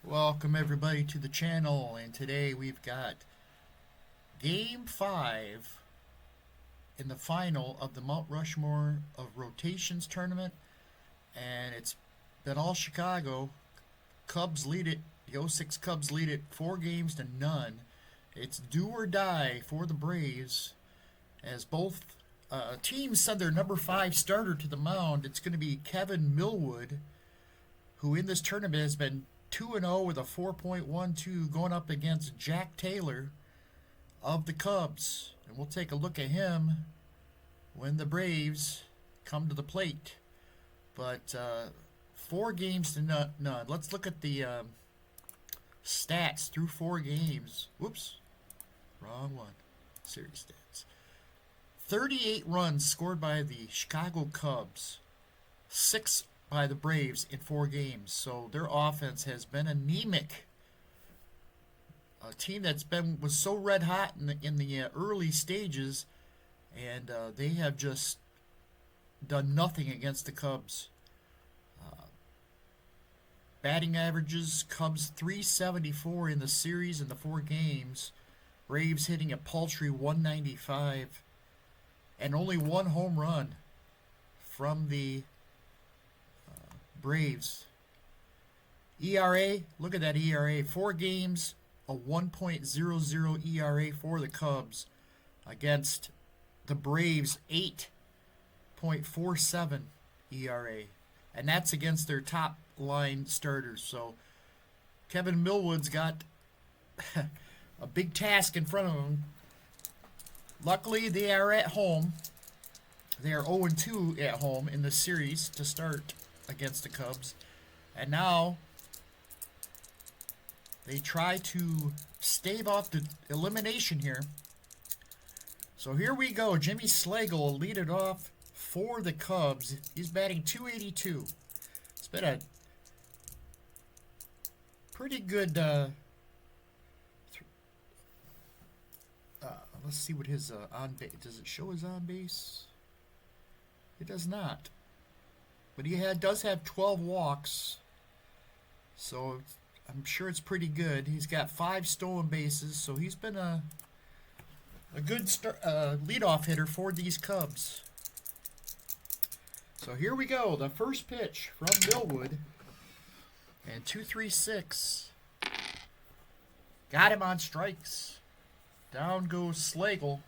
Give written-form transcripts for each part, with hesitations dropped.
Welcome everybody to the channel, and today we've got Game 5 in the final of the Mount Rushmore of Rotations tournament, and it's been all Chicago. Cubs lead it, the '06 Cubs lead it 4-0. It's do or die for the Braves, as both teams send their number 5 starter to the mound. It's going to be Kevin Millwood, who in this tournament has been 2-0 with a 4.12, going up against Jack Taylor of the Cubs. And we'll take a look at him when the Braves come to the plate. But 4-0. Let's look at the stats through 4 games. Whoops. Wrong one. Series stats. 38 runs scored by the Chicago Cubs. 6 by the Braves in 4 games. So their offense has been anemic. A team was so red hot in the early stages, and they have just done nothing against the Cubs. Batting averages: Cubs 374 in the series in the 4 games. Braves hitting a paltry 195, and only 1 home run from the Braves. ERA, look at that ERA. 4 games, a 1.00 ERA for the Cubs against the Braves' 8.47 ERA. And that's against their top line starters. So Kevin Millwood's got a big task in front of him. Luckily, they are at home. They are 0-2 at home in the series to start against the Cubs, and now they try to stave off the elimination here. So here we go. Jimmy Slagle will lead it off for the Cubs. He's batting .282. It's been a pretty good let's see what his on base, does it show his on base? It does not. But he does have 12 walks, so I'm sure it's pretty good. He's got 5 stolen bases, so he's been a good leadoff hitter for these Cubs. So here we go. The first pitch from Millwood, and 2-3-6. Got him on strikes. Down goes Slagle.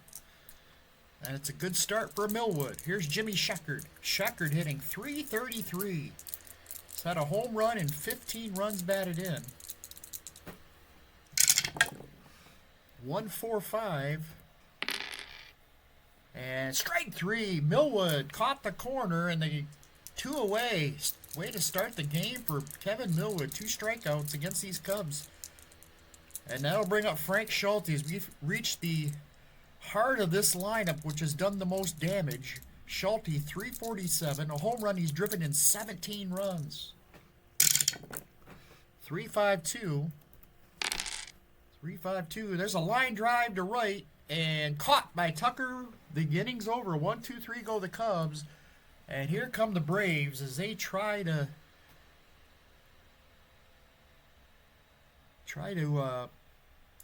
And it's a good start for Millwood. Here's Jimmy Sheckard. Sheckard hitting .333. He's had a home run and 15 runs batted in. 1-4-5. And strike 3. Millwood caught the corner, and the 2 away. Way to start the game for Kevin Millwood. 2 strikeouts against these Cubs. And that'll bring up Frank Schulte as we've reached the heart of this lineup, which has done the most damage. Schulte, .347, a home run. He's driven in 17 runs. 3-5-2. 3-5-2. There's a line drive to right, and caught by Tucker. The inning's over. 1-2-3 go the Cubs. And here come the Braves as they try to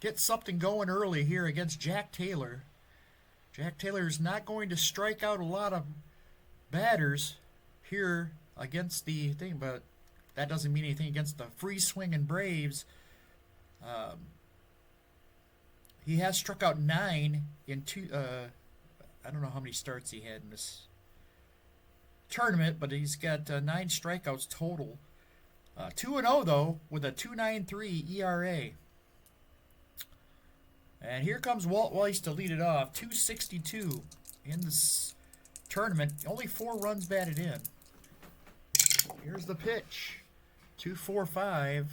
get something going early here against Jack Taylor. Jack Taylor is not going to strike out a lot of batters here against the thing, but that doesn't mean anything against the free-swinging Braves. He has struck out 9 in 2. I don't know how many starts he had in this tournament, but he's got 9 strikeouts total. 2-0 though, with a .293 ERA. And here comes Walt Weiss to lead it off. .262 in this tournament. Only 4 runs batted in. Here's the pitch. 2-4-5.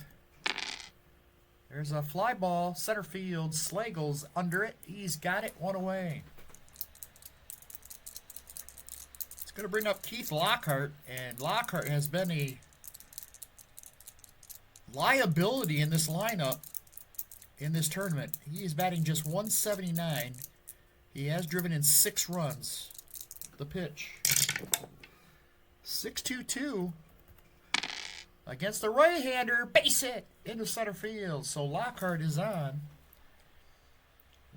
There's a fly ball. Center field. Slagle's under it. He's got it. 1 away. It's going to bring up Keith Lockhart. And Lockhart has been a liability in this lineup. In this tournament, he is batting just .179. He has driven in 6 runs. The pitch. 6-2-2. against the right-hander. Base hit into center field. So Lockhart is on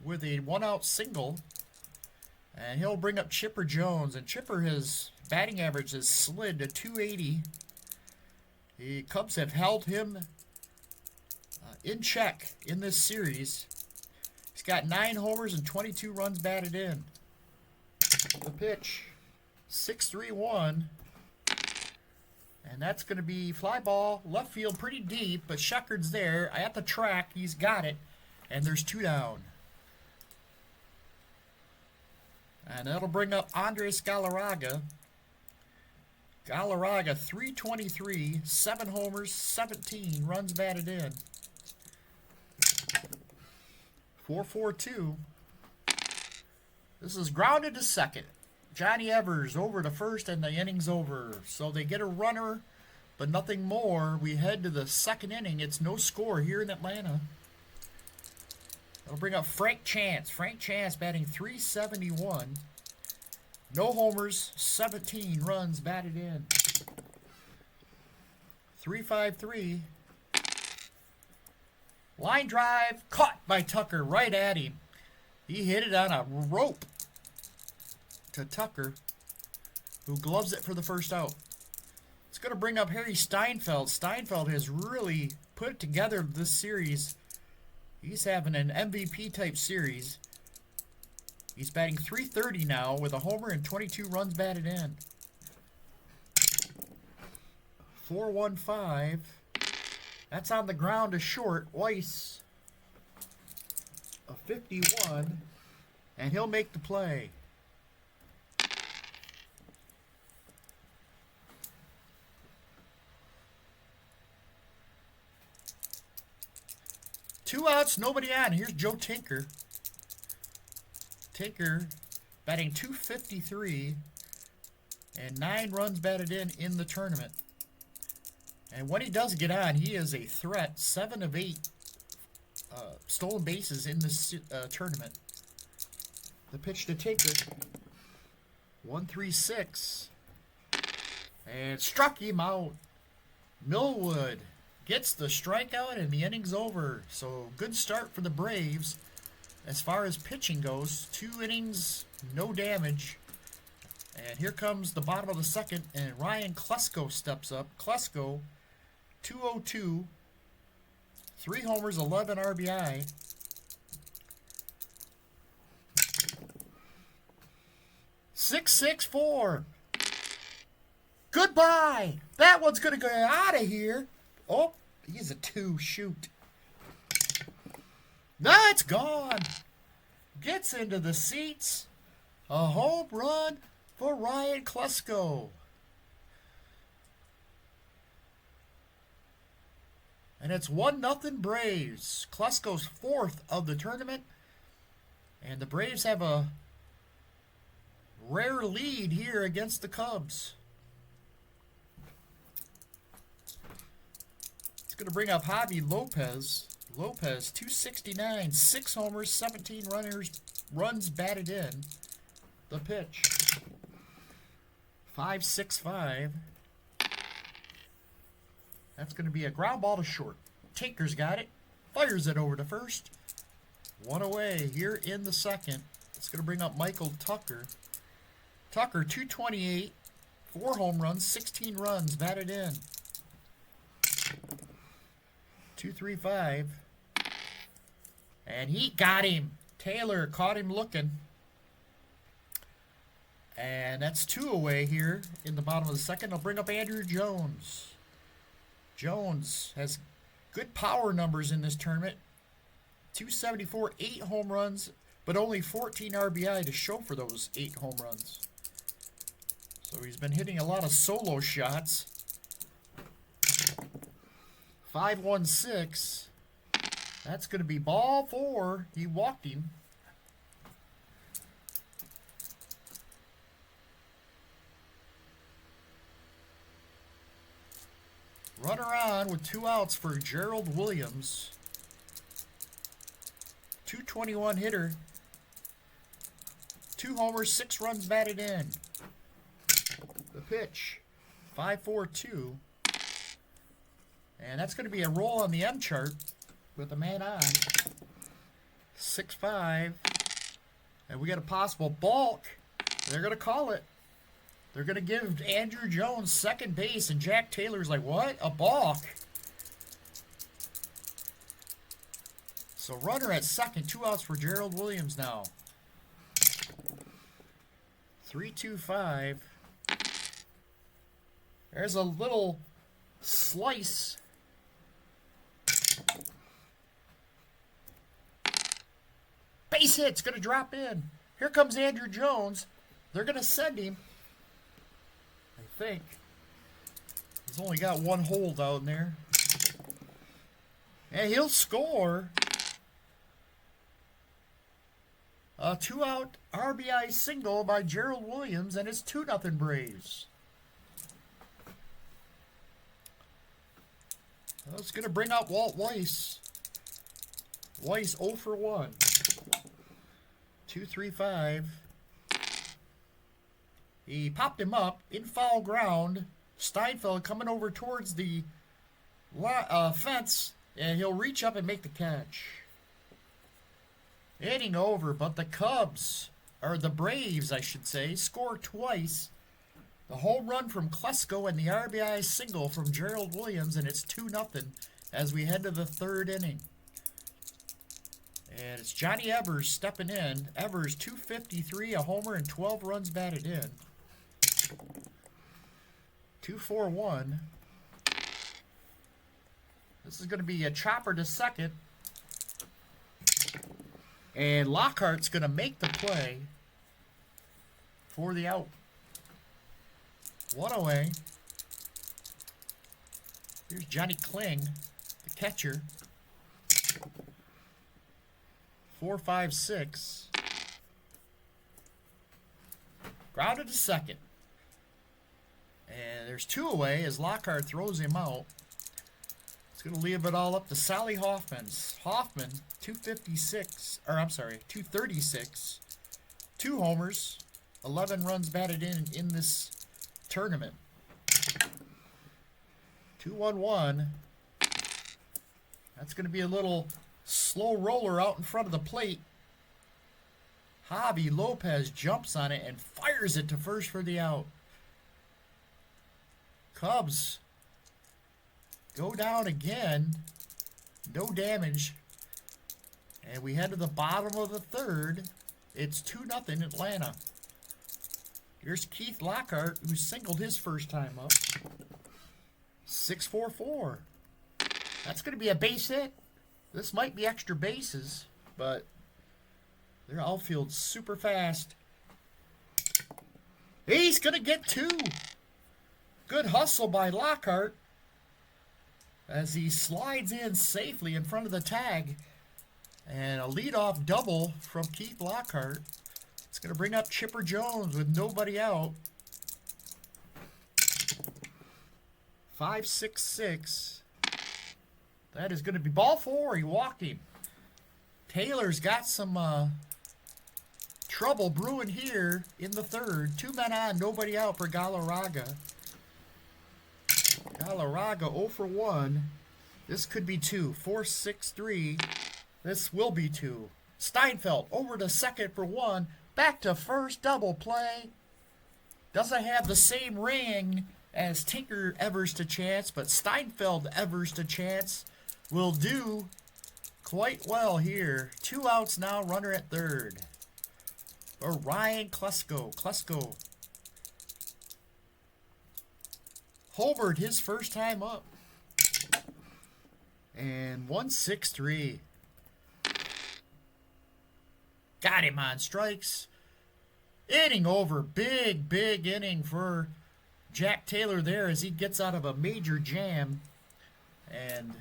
with a one-out single. And he'll bring up Chipper Jones. And Chipper, his batting average has slid to 280. The Cubs have held him in check in this series. He's got 9 homers and 22 runs batted in. The pitch, 6-3-1. And that's going to be fly ball, left field pretty deep, but Shuckard's there at the track. He's got it, and there's 2 down. And that'll bring up Andres Galarraga. Galarraga, 323, 7 homers, 17 runs batted in. 4-4-2. This is grounded to second. Johnny Evers over to first, and the inning's over. So they get a runner, but nothing more. We head to the second inning. It's no score here in Atlanta. That'll bring up Frank Chance. Frank Chance batting .371. No homers, 17 runs batted in. 3-5-3. Line drive, caught by Tucker right at him. He hit it on a rope to Tucker, who gloves it for the first out. It's going to bring up Harry Steinfeld. Steinfeld has really put it together this series. He's having an MVP-type series. He's batting .330 now with a homer and 22 runs batted in. 4-1-5. That's on the ground to short. Weiss, a 51, and he'll make the play. Two outs, nobody on. Here's Joe Tinker. Tinker batting .253 and 9 runs batted in the tournament. And when he does get on, he is a threat. 7 of 8 stolen bases in this tournament. The pitch to Tinker. 1-3-6. And struck him out. Millwood gets the strikeout, and the inning's over. So good start for the Braves. As far as pitching goes, 2 innings, no damage. And here comes the bottom of the second, and Ryan Klesko steps up. Klesko, 202, 3 homers, 11 RBI. .664. Goodbye. That one's going to go out of here. Oh, he's a 2. Shoot. That's gone. Gets into the seats. A home run for Ryan Klesko. And it's 1-0 Braves. Klesko's 4th of the tournament. And the Braves have a rare lead here against the Cubs. It's going to bring up Javi Lopez. Lopez, 269, 6 homers, 17 runs batted in. The pitch. 5-6-5. That's going to be a ground ball to short. Tinker's got it. Fires it over to first. 1 away here in the second. It's going to bring up Michael Tucker. Tucker, 228, 4 home runs, 16 runs batted in. 2-3-5. And he got him. Taylor caught him looking. And that's 2 away here in the bottom of the second. I'll bring up Andrew Jones. Jones has good power numbers in this tournament. 274, 8 home runs, but only 14 RBI to show for those 8 home runs. So he's been hitting a lot of solo shots. 5-1-6. That's going to be ball 4. He walked him. Runner on with 2 outs for Gerald Williams. 221 hitter. 2 homers, 6 runs batted in. The pitch. 5-4-2. And that's going to be a roll on the M chart with the man on. 6-5. And we got a possible balk. They're going to call it. They're going to give Andrew Jones second base, and Jack Taylor's like, what? A balk? So runner at second, 2 outs for Gerald Williams now. 3-2-5. There's a little slice. Base hit's going to drop in. Here comes Andrew Jones. They're going to send him. I think. He's only got one hold out in there. And he'll score. A 2-out RBI single by Gerald Williams, and it's 2-0 Braves. That's going to bring out Walt Weiss. Weiss 0 for 1. 2-3-5. He popped him up in foul ground. Steinfeld coming over towards the fence, and he'll reach up and make the catch. Inning over, but the Cubs, or the Braves, I should say, score twice. The home run from Klesko and the RBI single from Gerald Williams, and it's 2-0 as we head to the third inning. And it's Johnny Evers stepping in. Evers, 253, a homer, and 12 runs batted in. 2-4-1. This is going to be a chopper to second. And Lockhart's going to make the play for the out. One away. Here's Johnny Kling, the catcher. 4-5-6. Grounded to second. And there's 2 away as Lockhart throws him out. It's going to leave it all up to Sally Hoffman. Hoffman, 236. 2 homers, 11 runs batted in this tournament. 2-1-1. That's going to be a little slow roller out in front of the plate. Javi Lopez jumps on it and fires it to first for the out. Cubs go down again. No damage. And we head to the bottom of the third. It's 2-0 Atlanta. Here's Keith Lockhart, who singled his first time up. 6-4-4. That's going to be a base hit. This might be extra bases, but their outfield's super fast. He's going to get 2. Good hustle by Lockhart as he slides in safely in front of the tag. And a leadoff double from Keith Lockhart. It's going to bring up Chipper Jones with nobody out. 5-6-6. That is going to be ball 4. He walked him. Taylor's got some trouble brewing here in the third. 2 men on, nobody out for Galarraga. Galarraga 0 for 1. This could be 2. 4-6-3. This will be 2. Steinfeld over to second for 1. Back to first, double play. Doesn't have the same ring as Tinker Evers to Chance, but Steinfeld Evers to Chance will do quite well here. 2 outs now, runner at third. For Ryan Klesko. Klesko homered his first time up. And 1-6-3. Got him on strikes. Inning over. Big inning for Jack Taylor there as he gets out of a major jam. And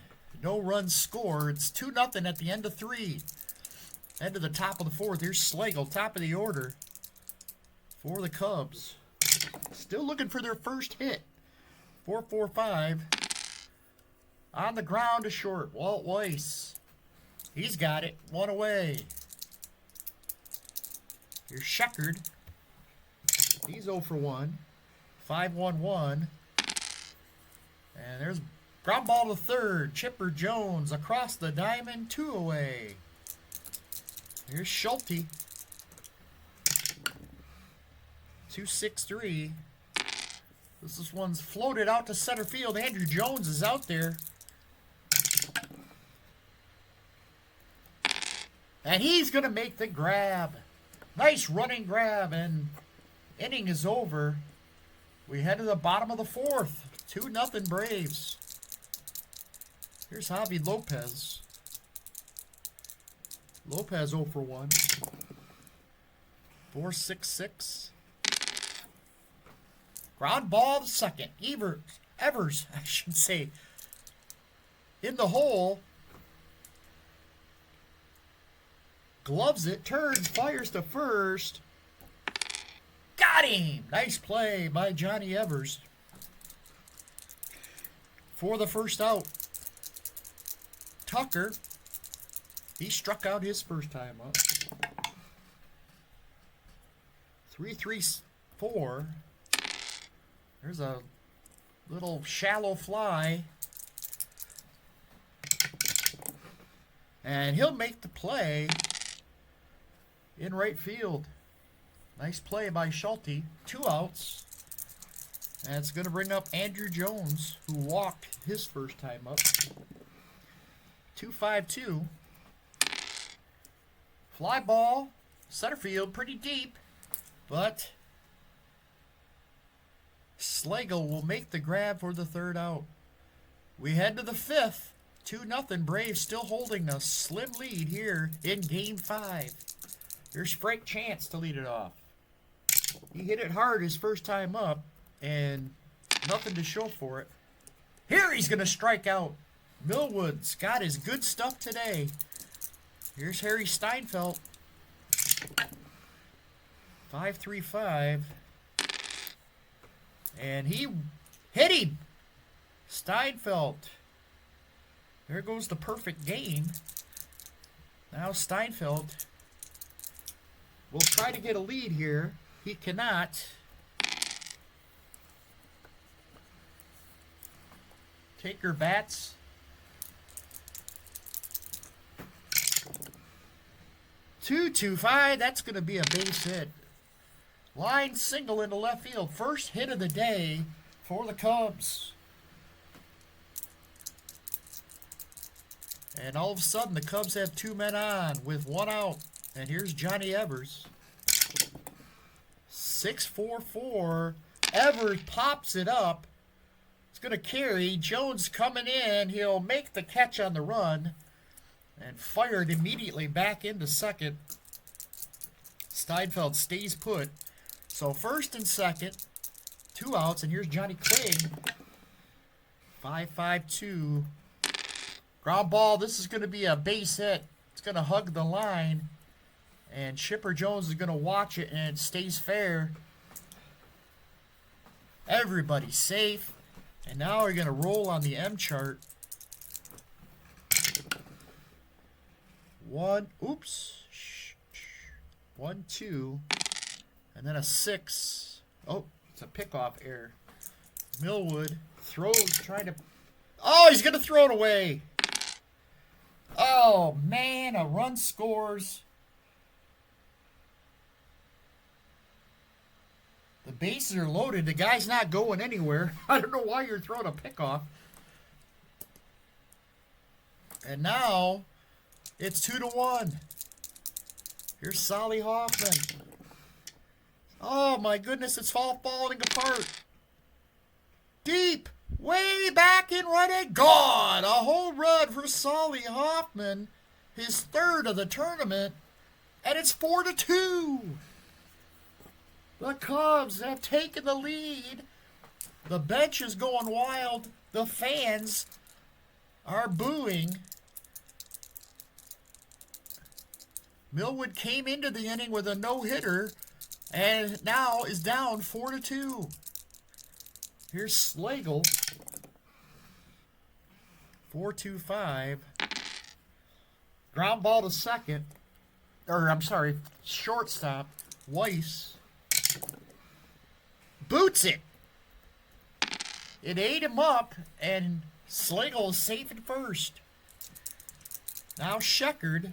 no runs scored. It's 2-0 at the end of 3. End of the top of the 4th. Here's Slagle, top of the order for the Cubs. Still looking for their first hit. 4-4-5. On the ground to short. Walt Weiss. He's got it. 1 away. Here's Sheckard. He's 0 for 1. 5-1-1. And there's Ground ball to third. Chipper Jones across the diamond, 2 away. Here's Schulte. 2-6-3. This one's floated out to center field. Andrew Jones is out there. And he's going to make the grab. Nice running grab, and inning is over. We head to the bottom of the fourth. 2-0 Braves. Here's Javi Lopez. Lopez 0 for 1. 4-6-6. Ground ball to second. Evers, I should say. In the hole. Gloves it, turns, fires to first. Got him! Nice play by Johnny Evers. For the first out. Tucker. He struck out his first time up. 3-3-4. There's a little shallow fly. And he'll make the play in right field. Nice play by Schulte. 2 outs. And it's going to bring up Andrew Jones, who walked his first time up. 2-5-2. Fly ball. Center field. Pretty deep. But Slagle will make the grab for the third out. We head to the fifth. 2-0. Braves still holding a slim lead here in Game 5. Here's Frank Chance to lead it off. He hit it hard his first time up, and nothing to show for it. Here he's going to strike out. Millwood's got his good stuff today. Here's Harry Steinfeld. 5-3-5. And he hit him. Steinfeld. There goes the perfect game. Now Steinfeld will try to get a lead here. He cannot. Taker bats. 2-2-5. That's going to be a base hit. Line single into left field. First hit of the day for the Cubs. And all of a sudden, the Cubs have 2 men on with 1 out. And here's Johnny Evers. 6-4-4. Evers pops it up. It's going to carry. Jones coming in. He'll make the catch on the run. And fired immediately back into second. Steinfeld stays put. So first and second. 2 outs. And here's Johnny Clegg. 5-5-2. Ground ball. This is going to be a base hit. It's going to hug the line. And Chipper Jones is going to watch it, and it stays fair. Everybody's safe. And now we're going to roll on the M chart. 1, 2, and then a 6. Oh, it's a pickoff error. Millwood throws, trying to... Oh, he's going to throw it away. Oh, man, a run scores. The bases are loaded. The guy's not going anywhere. I don't know why you're throwing a pickoff. And now it's 2-1. Here's Solly Hoffman. Oh, my goodness, it's falling apart. Deep, way back in right and gone. A home run for Solly Hoffman. His third of the tournament. And it's 4-2. The Cubs have taken the lead. The bench is going wild. The fans are booing. Millwood came into the inning with a no-hitter and now is down 4-2. Here's Slagle. 4-2-5. Ground ball to second. Shortstop. Weiss. Boots it. It ate him up, and Slagle is safe at first. Now Sheckard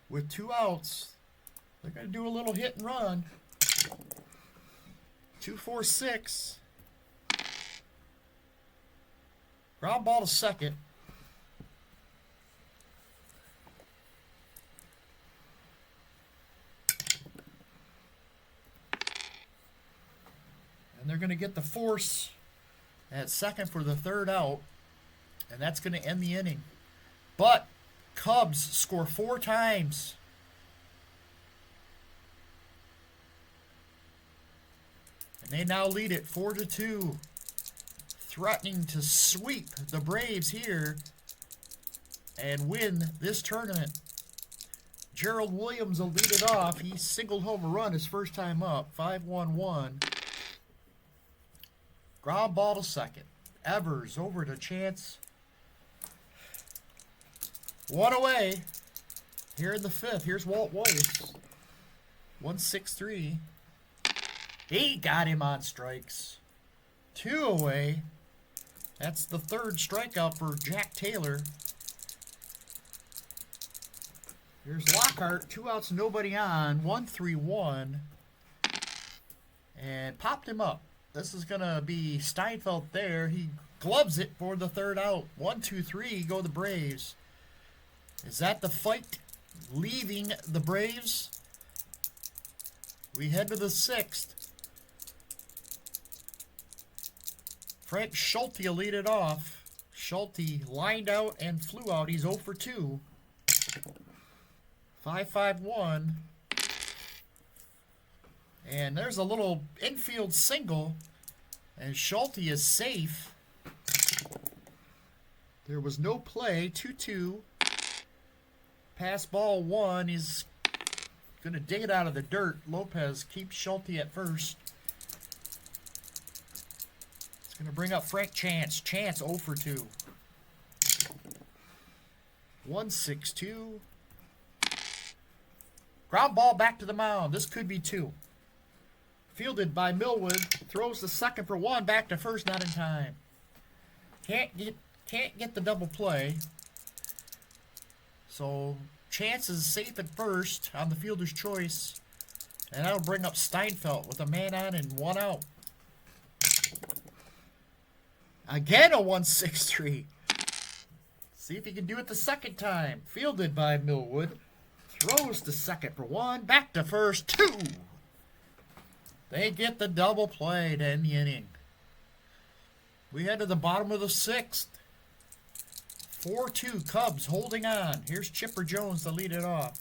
with 2 outs. They're going to do a little hit and run. 2-4-6. Ground ball to second. And they're going to get the force at second for the 3rd out. And that's going to end the inning. But Cubs score 4 times. And they now lead it 4-2. Threatening to sweep the Braves here and win this tournament. Gerald Williams will lead it off. He singled home a run his first time up. 5-1-1. Ground ball to second. Evers over to Chance. 1 away. Here in the 5th. Here's Walt Weiss. 1-6-3. He got him on strikes. 2 away. That's the 3rd strikeout for Jack Taylor. Here's Lockhart. 2 outs, nobody on. 1-3-1. And popped him up. This is going to be Steinfeld there. He gloves it for the 3rd out. 1-2-3, go the Braves. Is that the fight leaving the Braves? We head to the 6th. Frank Schulte will lead it off. Schulte lined out and flew out. He's 0 for 2. 5-5-1. And there's a little infield single. And Schulte is safe. There was no play. 2-2. Pass ball 1. He's going to dig it out of the dirt. Lopez keeps Schulte at first. It's going to bring up Frank Chance. Chance 0 for 2. 1-6-2. Ground ball back to the mound. This could be 2. Fielded by Millwood. Throws the second for 1. Back to first, not in time. Can't get the double play. So Chance is safe at first on the fielder's choice. And that'll bring up Steinfeld with a man on and 1 out. Again a 1-6-3. See if he can do it the second time. Fielded by Millwood. Throws to second for 1. Back to first, 2. They get the double play to end the inning. We head to the bottom of the 6th. 4-2 Cubs holding on. Here's Chipper Jones to lead it off.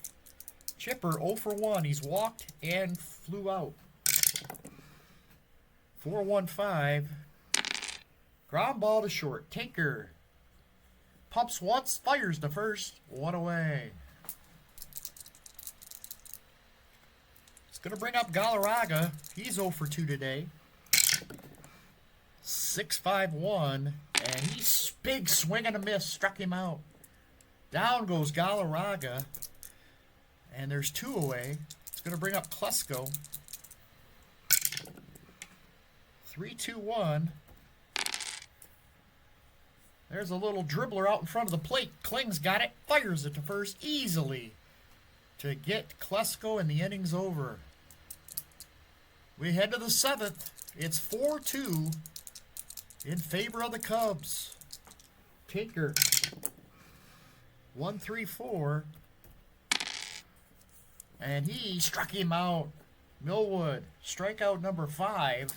Chipper 0 for 1. He's walked and flew out. 4-1-5. Ground ball to short. Tinker pumps once, fires to first. 1 away. It's going to bring up Galarraga. He's 0 for 2 today. 6-5-1. And he's big swing and a miss. Struck him out. Down goes Galarraga. And there's 2 away. It's going to bring up Klesko. 3-2-1. There's a little dribbler out in front of the plate. Kling's got it. Fires it to first easily to get Klesko, and the inning's over. We head to the 7th. It's 4-2 in favor of the Cubs. Tinker. 1-3-4. And he struck him out. Millwood. Strikeout number 5.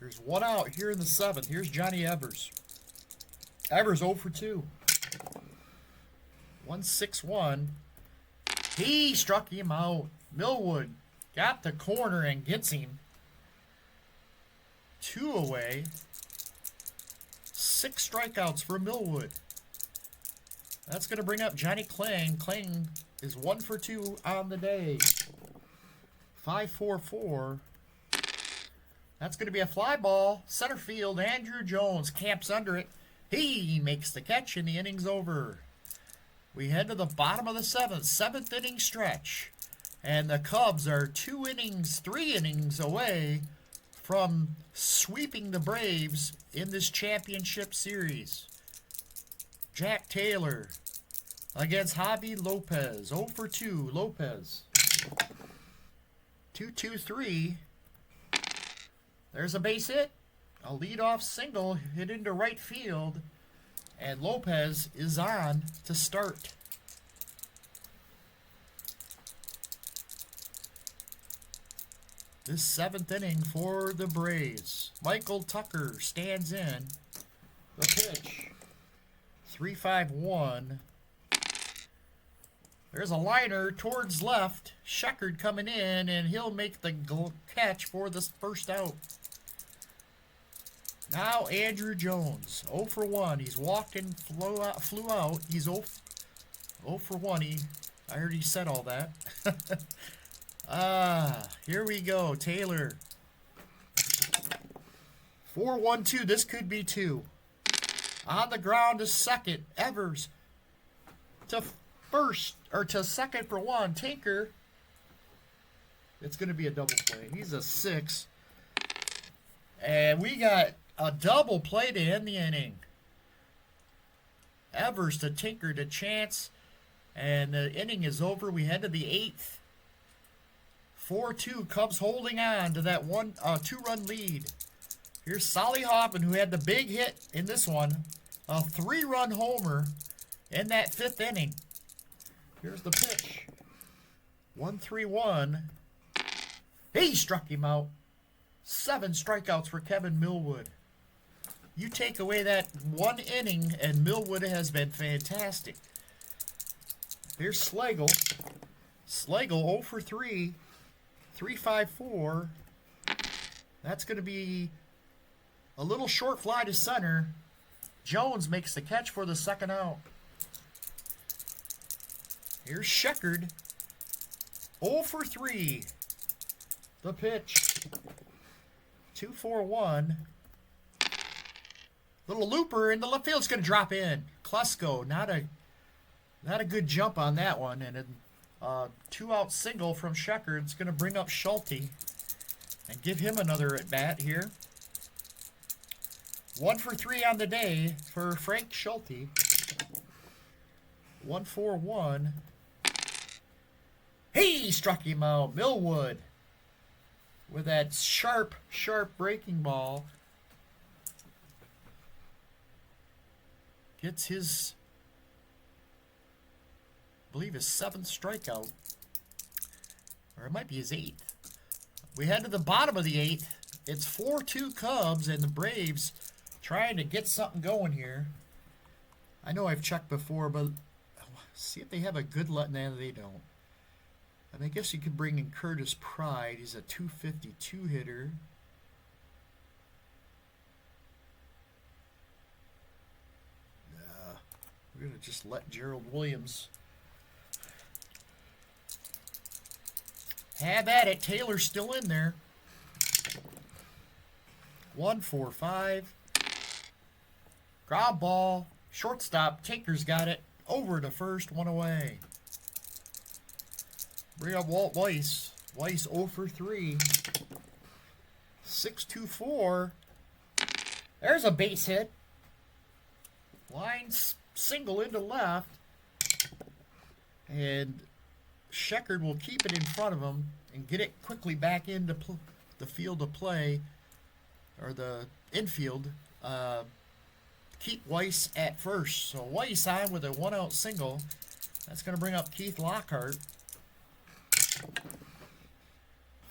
There's 1 out here in the 7th. Here's Johnny Evers. Evers 0 for 2. 1-6-1. He struck him out. Millwood got the corner and gets him. 2 away. 6 strikeouts for Millwood. That's going to bring up Johnny Kling. Kling is 1 for 2 on the day. 5-4-4. That's going to be a fly ball. Center field, Andrew Jones camps under it. He makes the catch, and the inning's over. We head to the bottom of the 7th inning stretch. And the Cubs are 3 innings away from sweeping the Braves in this championship series. Jack Taylor against Javi Lopez. 0 for 2, Lopez. 2-2-3. There's a base hit. A leadoff single hit into right field. And Lopez is on to start. This 7th inning for the Braves. Michael Tucker stands in. The pitch. 3-5-1. There's a liner towards left. Sheckard coming in, and he'll make the catch for the first out. Now Andrew Jones. 0 for 1. He's walked and flew out. He's 0 for 1. I already said all that. Here we go. Taylor. 4-1-2. This could be 2. On the ground to second. Evers to first, or to second for 1. Tinker. It's going to be a double play. He's a 6. And we got a double play to end the inning. Evers to Tinker to Chance. And the inning is over. We head to the 8th. 4-2, Cubs holding on to that 2-run lead. Here's Solly Hoffman, who had the big hit in this one. A 3-run homer in that 5th inning. Here's the pitch. 1-3-1. He struck him out. 7 strikeouts for Kevin Millwood. You take away that 1 inning, and Millwood has been fantastic. Here's Slagle. Slagle 0 for 3. 3-5-4. That's going to be a little short fly to center. Jones makes the catch for the second out. Here's Sheckard. 0 for 3. The pitch. 2-4-1. Little looper in the left field. It's going to drop in. Klesko, not a good jump on that one. And then 2-out single from Sheckard. It's going to bring up Schulte and give him another at bat here. 1 for 3 on the day for Frank Schulte. 1-4-1. He struck him out. Millwood with that sharp breaking ball. Gets his, I believe, his 7th strikeout. Or it might be his 8th. We head to the bottom of the 8th. It's 4-2 Cubs, and the Braves trying to get something going here. I know I've checked before, but see if they have a good let. No, they don't. I mean, I guess you could bring in Curtis Pride. He's a 252 hitter. We're going to just let Gerald Williams have at it. Taylor's still in there. 1-4-5. Ground ball. Shortstop. Tinker's got it. Over to first. 1 away. Bring up Walt Weiss. Weiss 0 for 3. 6-2-4. There's a base hit. Lines single into left. And Sheckard will keep it in front of him and get it quickly back into the field of play, or the infield. Keep Weiss at first. So Weiss on with a 1-out single. That's going to bring up Keith Lockhart.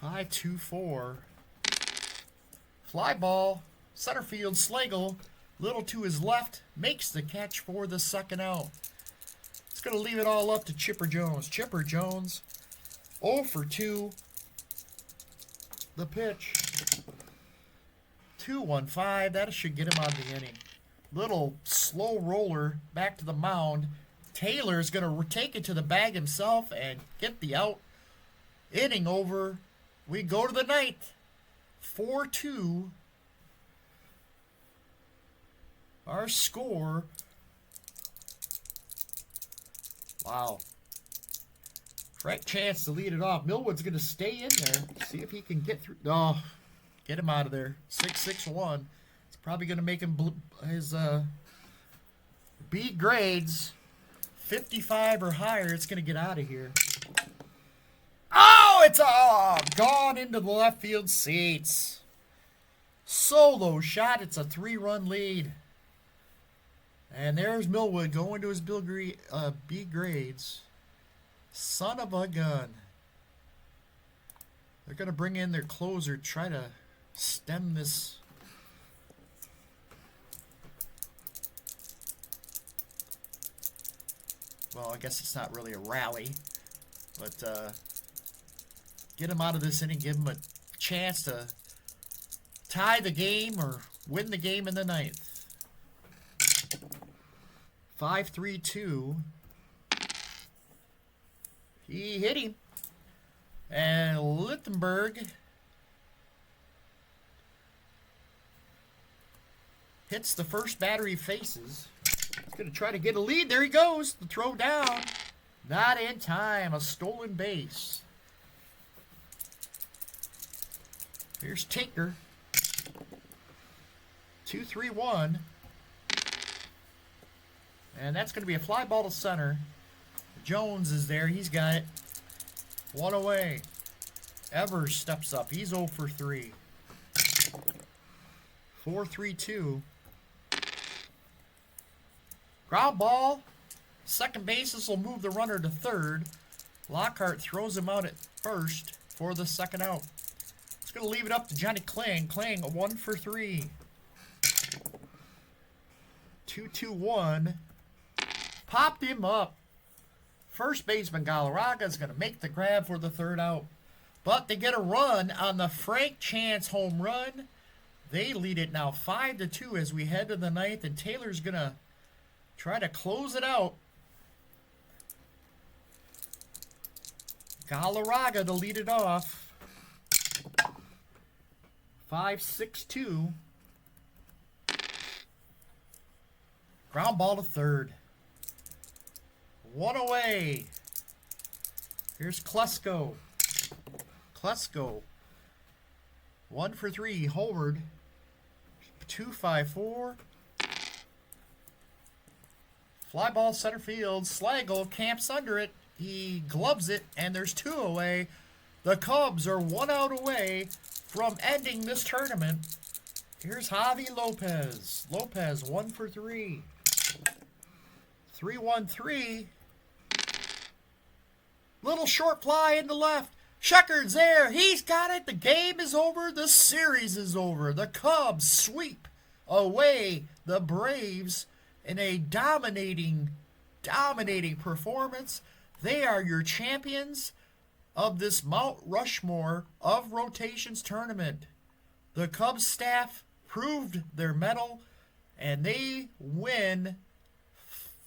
5-2-4. Fly ball. Center field. Slagle. Little to his left. Makes the catch for the second out. It's going to leave it all up to Chipper Jones. Chipper Jones. 0 for 2. The pitch. 2-1-5. That should get him out of the inning. Little slow roller back to the mound. Taylor's going to take it to the bag himself and get the out. Inning over. We go to the 9th. 4-2. Our score. Wow. Frank Chance to lead it off. Millwood's going to stay in there. See if he can get through. Oh, Get him out of there. 661. It's probably going to make him his B grades 55 or higher. It's going to get out of here. Oh, it's gone into the left field seats. Solo shot. It's a 3-run lead. And there's Millwood going to his B grades. Son of a gun. They're going to bring in their closer, try to stem this. Well, I guess it's not really a rally, but get him out of this inning, give him a chance to tie the game or win the game in the ninth. 5-3-2. He hit him. And Littenberg hits the first batter he faces. He's going to try to get a lead. There he goes. The throw down. Not in time. A stolen base. Here's Tinker. 2-3-1. And that's going to be a fly ball to center. Jones is there. He's got it. One away. Evers steps up. He's 0 for 3. 4-3-2. Ground ball. Second bases will move the runner to third. Lockhart throws him out at first for the second out. It's going to leave it up to Johnny Kling. Kling 1 for 3. 2-2-1. Popped him up. First baseman Galarraga is going to make the grab for the third out. But they get a run on the Frank Chance home run. They lead it now 5-2 as we head to the ninth. And Taylor's going to try to close it out. Galarraga to lead it off. 5-6-2. Ground ball to third. One away. Here's Klesko. Klesko. 1 for 3. Howard. 2-5-4. Fly ball center field. Slagle camps under it. He gloves it, and there's 2 away. The Cubs are 1 out away from ending this tournament. Here's Javi Lopez. Lopez 1 for 3. 3-1-3. Little short fly in the left. Sheckard's there. He's got it. The game is over. The series is over. The Cubs sweep away the Braves in a dominating performance. They are your champions of this Mount Rushmore of Rotations tournament. The Cubs staff proved their mettle, and they win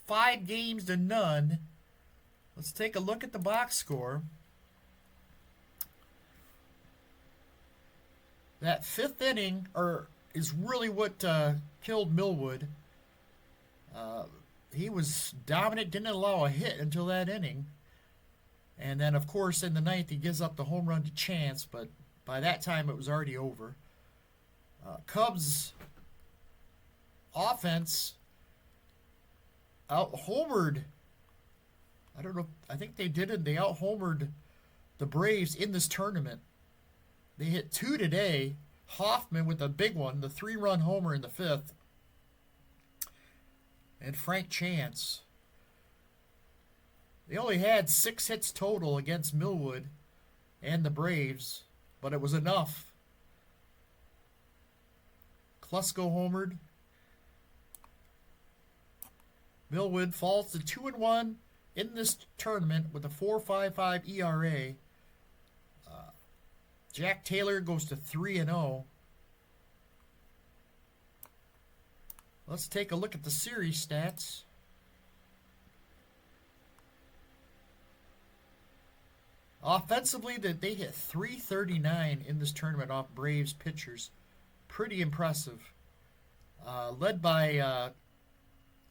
5-0. Let's take a look at the box score. That 5th inning is really what killed Millwood. He was dominant, didn't allow a hit until that inning. And then, of course, in the ninth, he gives up the home run to Chance, but by that time it was already over. Cubs offense out-homered. I don't know. I think they did it. They out-homered the Braves in this tournament. They hit 2 today. Hoffman with a big one, the 3-run homer in the 5th. And Frank Chance. They only had 6 hits total against Millwood and the Braves, but it was enough. Klesko homered. Millwood falls to 2-1 in this tournament with a 4.55 ERA. Jack Taylor goes to 3-0. Let's take a look at the series stats. Offensively, they hit .339 in this tournament off Braves pitchers. Pretty impressive. Led by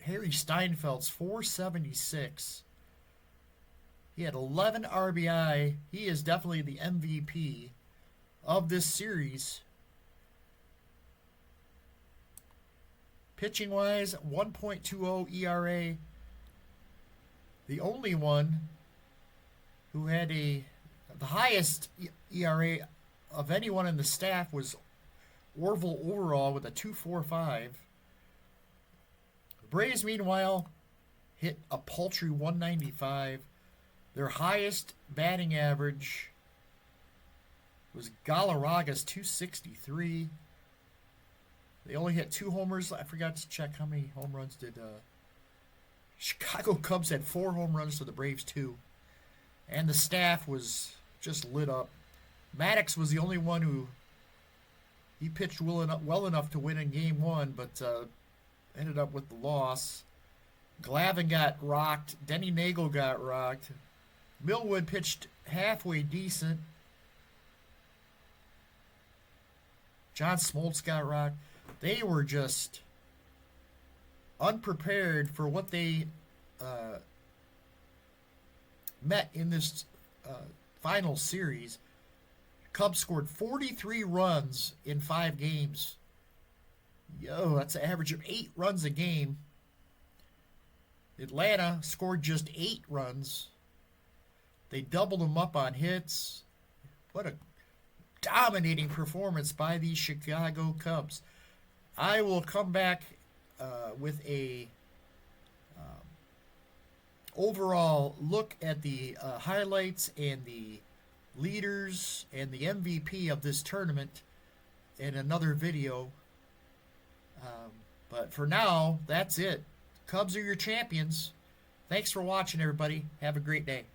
Harry Steinfeld's .476. He had 11 RBI. He is definitely the MVP of this series. Pitching wise, 1.20 ERA. The only one who had the highest ERA of anyone in the staff was Orville overall with a 2.45. The Braves, meanwhile, hit a paltry 195. Their highest batting average was Galarraga's 263. They only hit 2 homers. I forgot to check how many home runs did Chicago Cubs had 4 home runs to the Braves 2. And the staff was just lit up. Maddox was the only one who he pitched well enough to win in game 1, but ended up with the loss. Glavine got rocked. Denny Nagel got rocked. Millwood pitched halfway decent. John Smoltz got rocked. They were just unprepared for what they met in this final series. Cubs scored 43 runs in 5 games. Yo, that's an average of 8 runs a game. Atlanta scored just 8 runs. They doubled them up on hits. What a dominating performance by the Chicago Cubs. I will come back with a overall look at the highlights and the leaders and the MVP of this tournament in another video. But for now, that's it. Cubs are your champions. Thanks for watching, everybody. Have a great day.